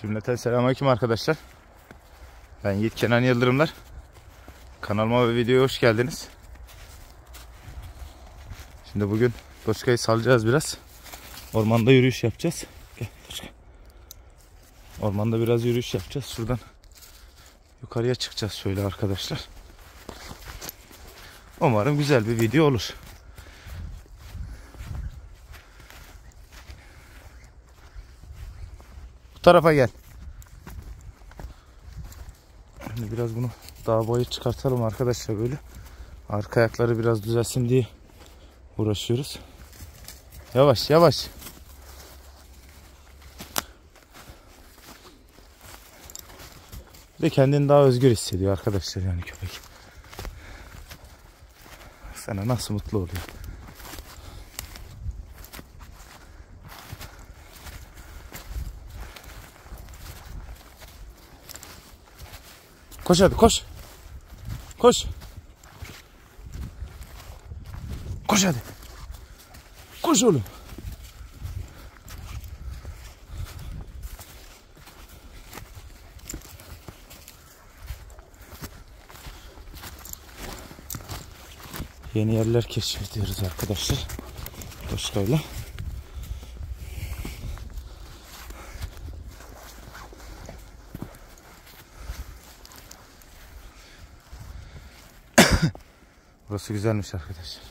Cümleten selamünaleyküm arkadaşlar. Ben Yiğit Kenan Yıldırımlar. Kanalıma ve videoya hoş geldiniz. Şimdi bugün Doçka'yı salacağız biraz. Ormanda yürüyüş yapacağız. Gel Doçka. Ormanda biraz yürüyüş yapacağız. Şuradan yukarıya çıkacağız şöyle arkadaşlar. Umarım güzel bir video olur. Bu tarafa gel. Şimdi biraz bunu dağ boyu çıkartalım arkadaşlar böyle. Arka ayakları biraz düzelsin diye uğraşıyoruz. Yavaş yavaş. Bir de kendini daha özgür hissediyor arkadaşlar yani köpek. Sana nasıl mutlu oluyor. Koş hadi koş. Koş. Koş hadi. Koş oğlum. Yeni yerler keşfediyoruz arkadaşlar. Doçka'yla. Burası güzelmiş arkadaşlar.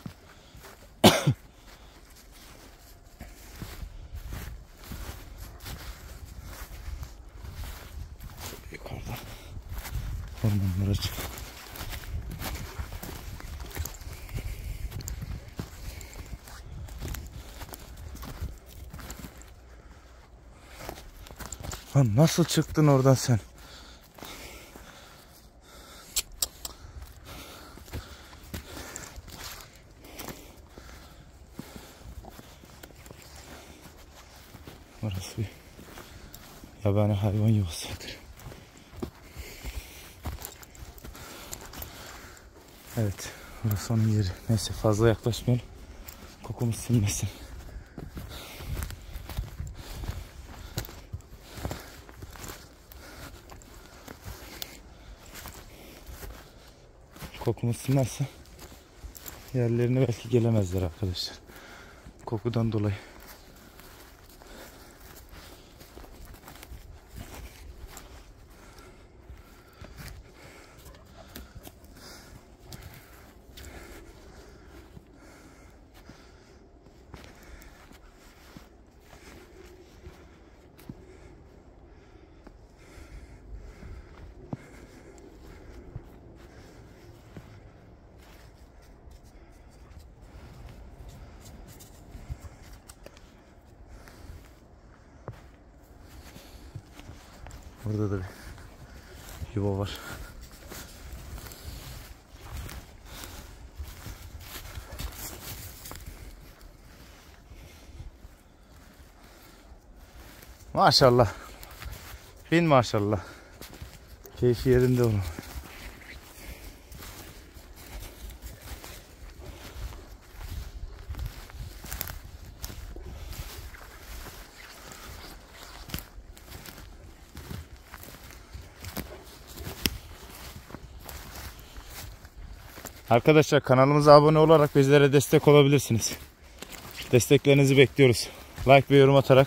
Yukarıda ormanlara çık. Lan nasıl çıktın oradan sen? Orası bir yabani hayvan yuvasıdır. Evet, burası onun yeri. Neyse fazla yaklaşmayalım. Kokumuz sinmesin. Kokumuz sinmezse yerlerine belki gelemezler arkadaşlar. Kokudan dolayı. Burada da bir yuva var. Maşallah. Bin maşallah. Keyfi yerinde onun. Arkadaşlar kanalımıza abone olarak bizlere destek olabilirsiniz. Desteklerinizi bekliyoruz. Like ve yorum atarak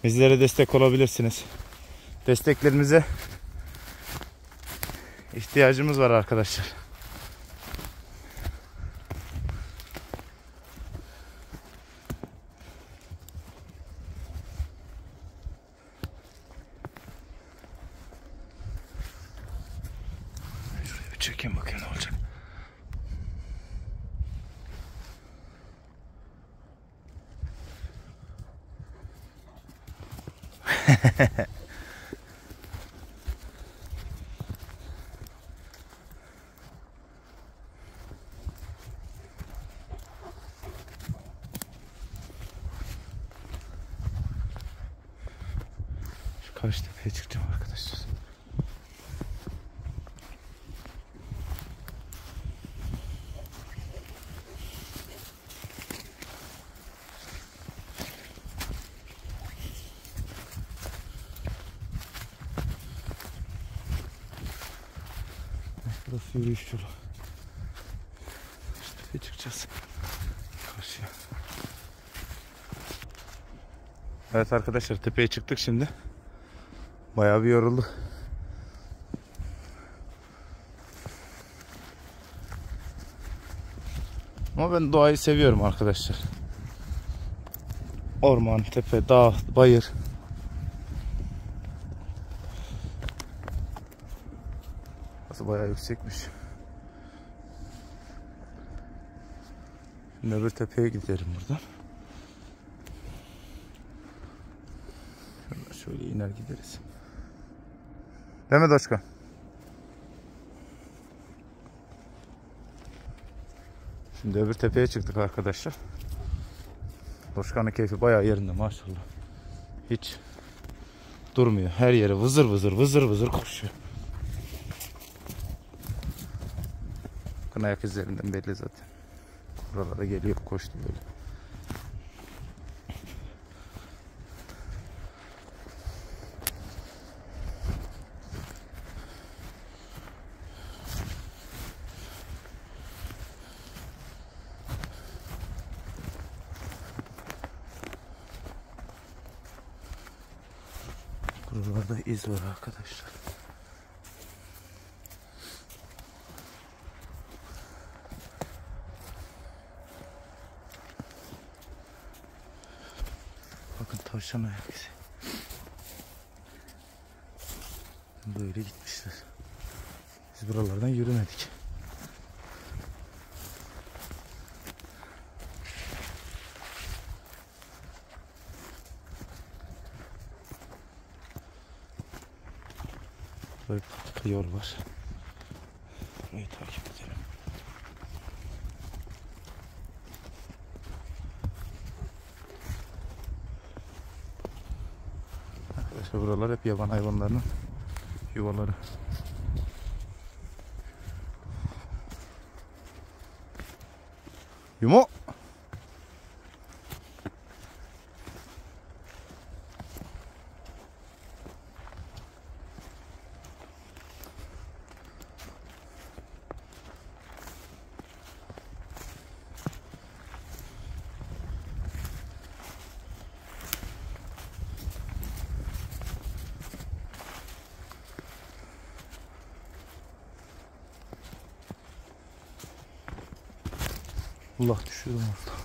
bizlere destek olabilirsiniz. Desteklerinize ihtiyacımız var arkadaşlar. Şuraya bir çekeyim bakayım ne olacak. Şu karşı tepeye çıkacağım arkadaşlar. Burası yürüyüş yolu. İşte çıkacağız karşıya. Evet arkadaşlar, tepeye çıktık şimdi. Bayağı bir yorulduk. Ama ben doğayı seviyorum arkadaşlar. Orman, tepe, dağ, bayır. Burası bayağı yüksekmiş. Şimdi öbür tepeye gidelim buradan. Şöyle iner gideriz. Değil mi Doşka? Şimdi öbür tepeye çıktık arkadaşlar. Doşkan'ın keyfi bayağı yerinde maşallah. Hiç durmuyor. Her yere vızır vızır koşuyor. Bakın ayak izlerinden belli zaten. Buralara geliyor, koştu böyle. Buralarda iz var arkadaşlar. Bakın tavşan ayak izi. Böyle gitmişler. Biz buralardan yürümedik. Böyle patika yol var. Burayı takip edelim. Arkadaşlar buralar hep yaban hayvanlarının yuvaları. Yumo! Allah, düşüyorum orada.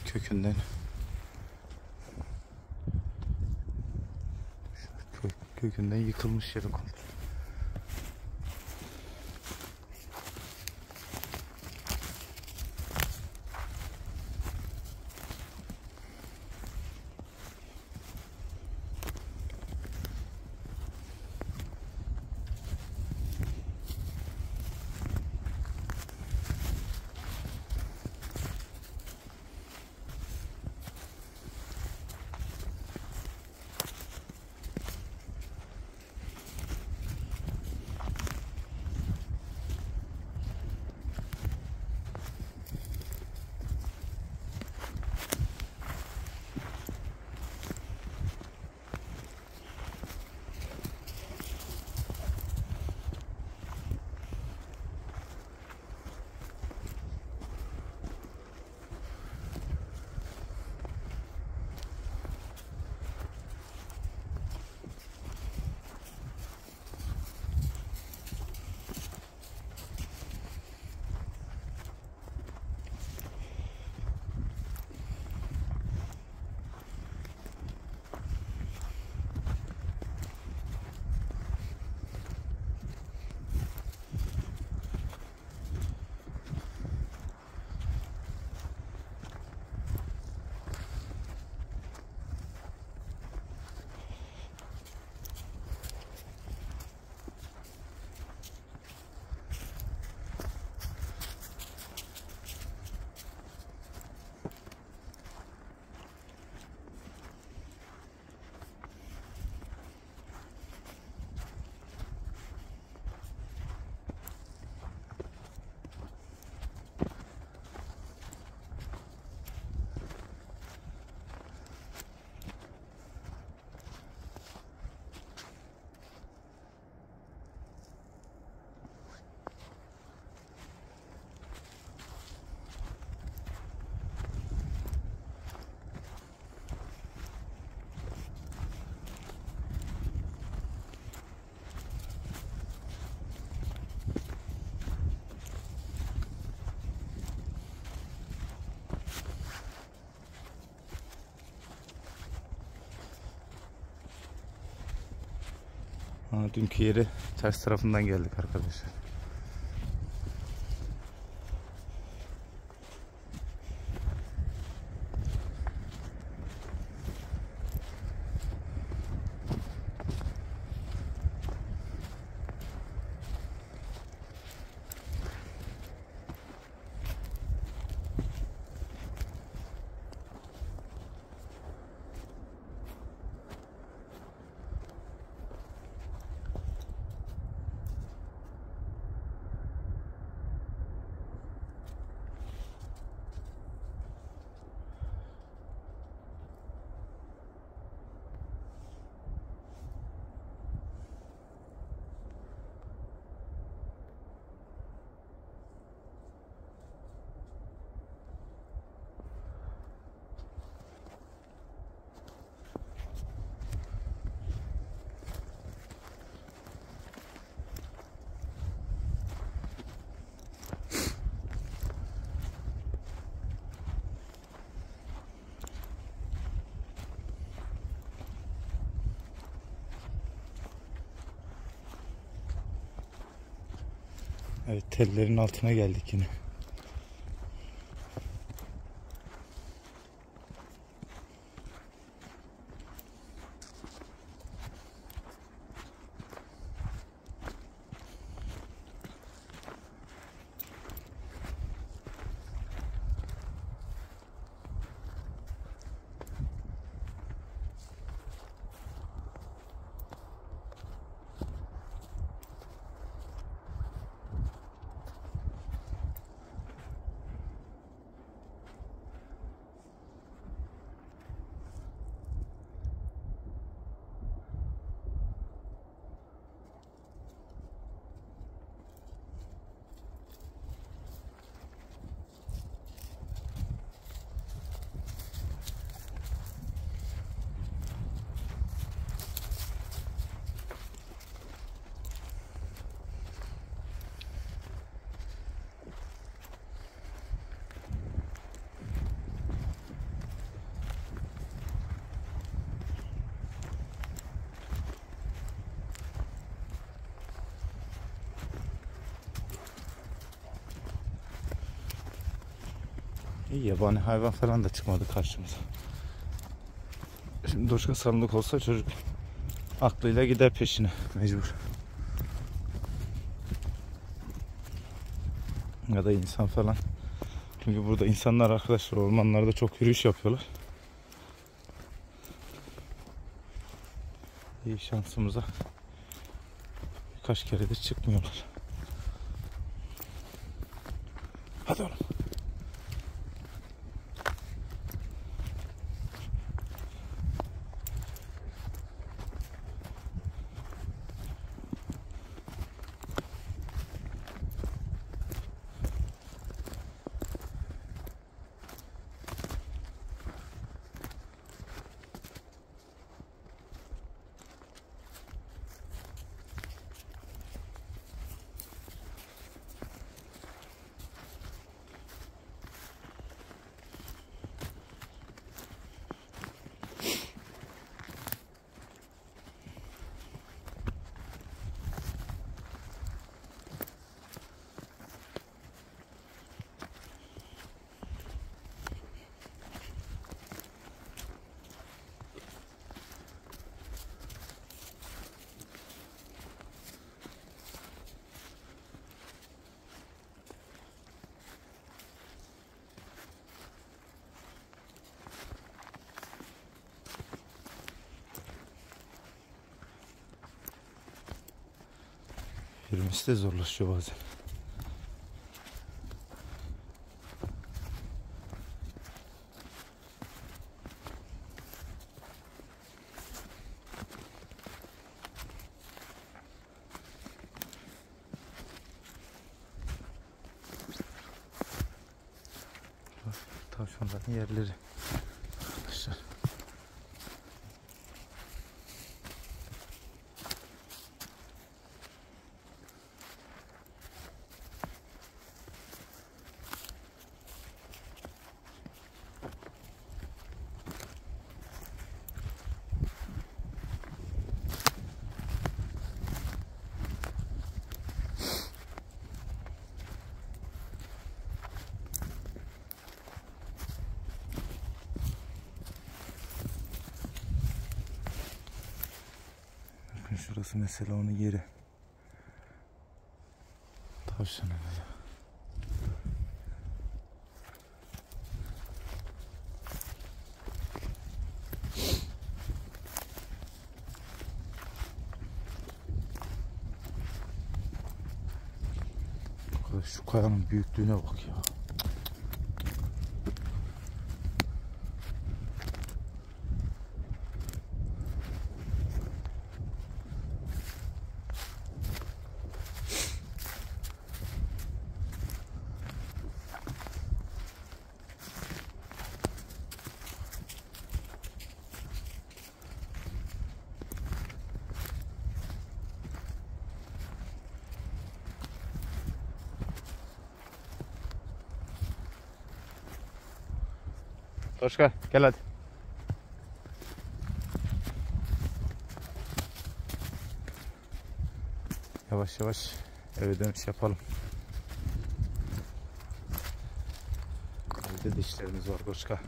Kökünden kökünden yıkılmış yeri komple. Dünkü yeri ters tarafından geldik arkadaşlar. Evet, tellerin altına geldik yine. İyi, yabani hayvan falan da çıkmadı karşımıza. Şimdi Doşka salınık olsa çocuk aklıyla gider peşine mecbur. Ya da insan falan. Çünkü burada insanlar arkadaşlar ormanlarda çok yürüyüş yapıyorlar. İyi şansımıza birkaç keredir çıkmıyorlar. Hadi oğlum. Yürümesi de zorlaşıyor bazen. Tavşanların yerleri arkadaşlar. Şurası mesela onun yeri. Tavşanın ya. Şu kayanın büyüklüğüne bak ya. Toşka gel hadi. Yavaş yavaş eve dönüş yapalım. Evde de işlerimiz var Toşka.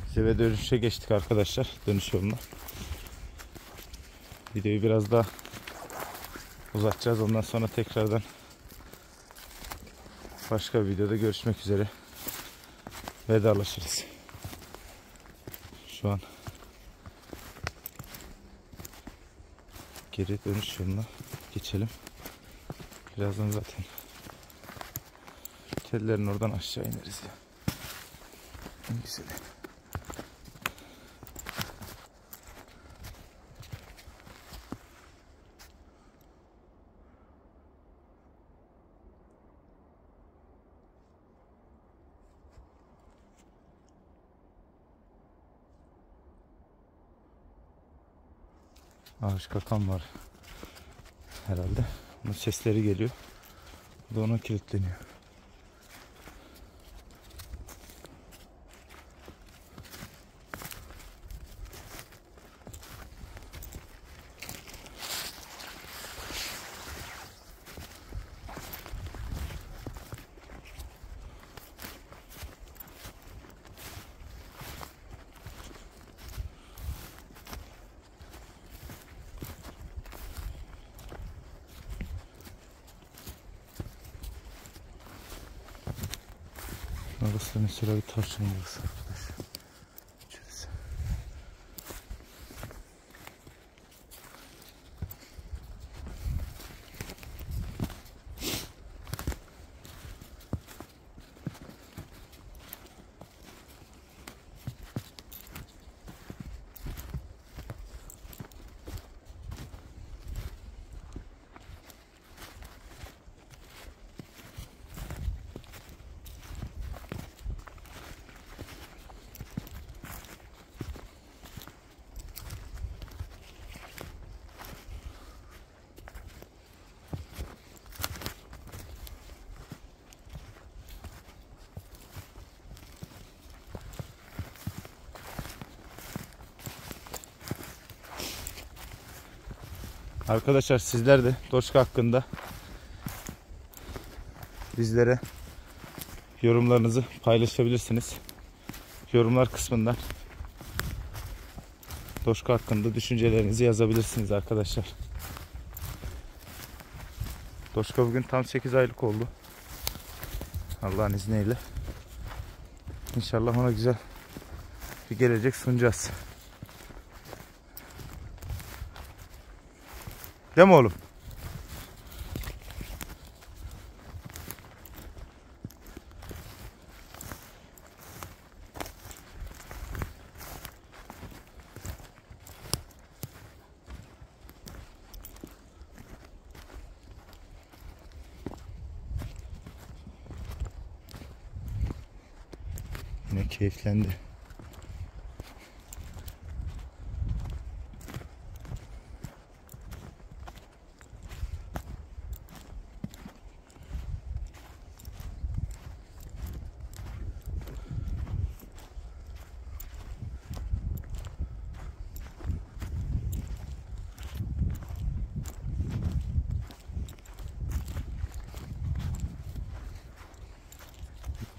Biz eve dönüşe geçtik arkadaşlar. Dönüş yoluna. Videoyu biraz daha uzatacağız. Ondan sonra tekrardan başka bir videoda görüşmek üzere. Vedalaşırız. Şu an geri dönüş yoluna geçelim. Birazdan zaten kedilerin oradan aşağı ineriz ya. En güzeli. Ağaç kakan var herhalde. Onun sesleri geliyor. Bu da ona kilitleniyor. Burası mesela bir tavşan yuvası arkadaş. İçerisi. Arkadaşlar sizler de Toşka hakkında bizlere yorumlarınızı paylaşabilirsiniz. Yorumlar kısmından Toşka hakkında düşüncelerinizi yazabilirsiniz arkadaşlar. Toşka bugün tam 8 aylık oldu. Allah'ın izniyle. İnşallah ona güzel bir gelecek sunacağız. Değil mi oğlum? Yine keyiflendi.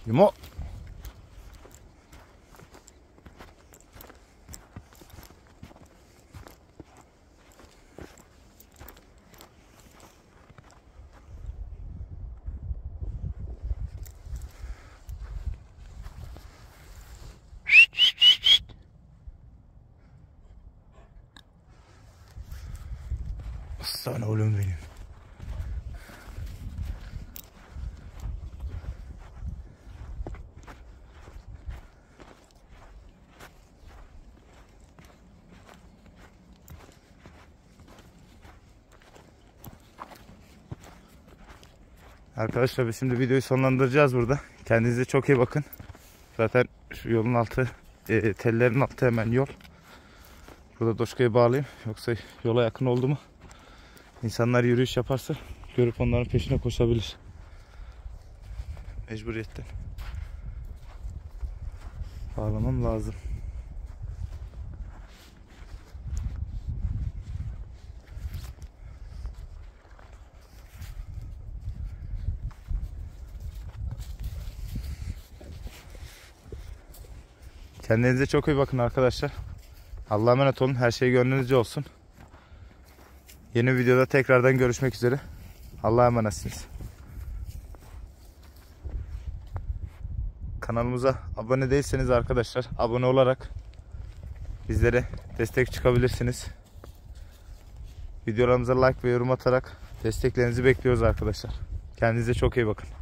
Yumo. Aslan oğlum benim. Arkadaşlar biz şimdi videoyu sonlandıracağız burada. Kendinize çok iyi bakın. Zaten şu yolun altı, tellerin altı hemen yol. Burada Doşka'yı bağlayayım. Yoksa yola yakın oldu mu İnsanlar yürüyüş yaparsa görüp onların peşine koşabilir. Mecburiyetten bağlamam lazım. Kendinize çok iyi bakın arkadaşlar. Allah'a emanet olun. Her şey gönlünüzce olsun. Yeni videoda tekrardan görüşmek üzere. Allah'a emanetsiniz. Kanalımıza abone değilseniz arkadaşlar, abone olarak bizlere destek çıkabilirsiniz. Videolarımıza like ve yorum atarak desteklerinizi bekliyoruz arkadaşlar. Kendinize çok iyi bakın.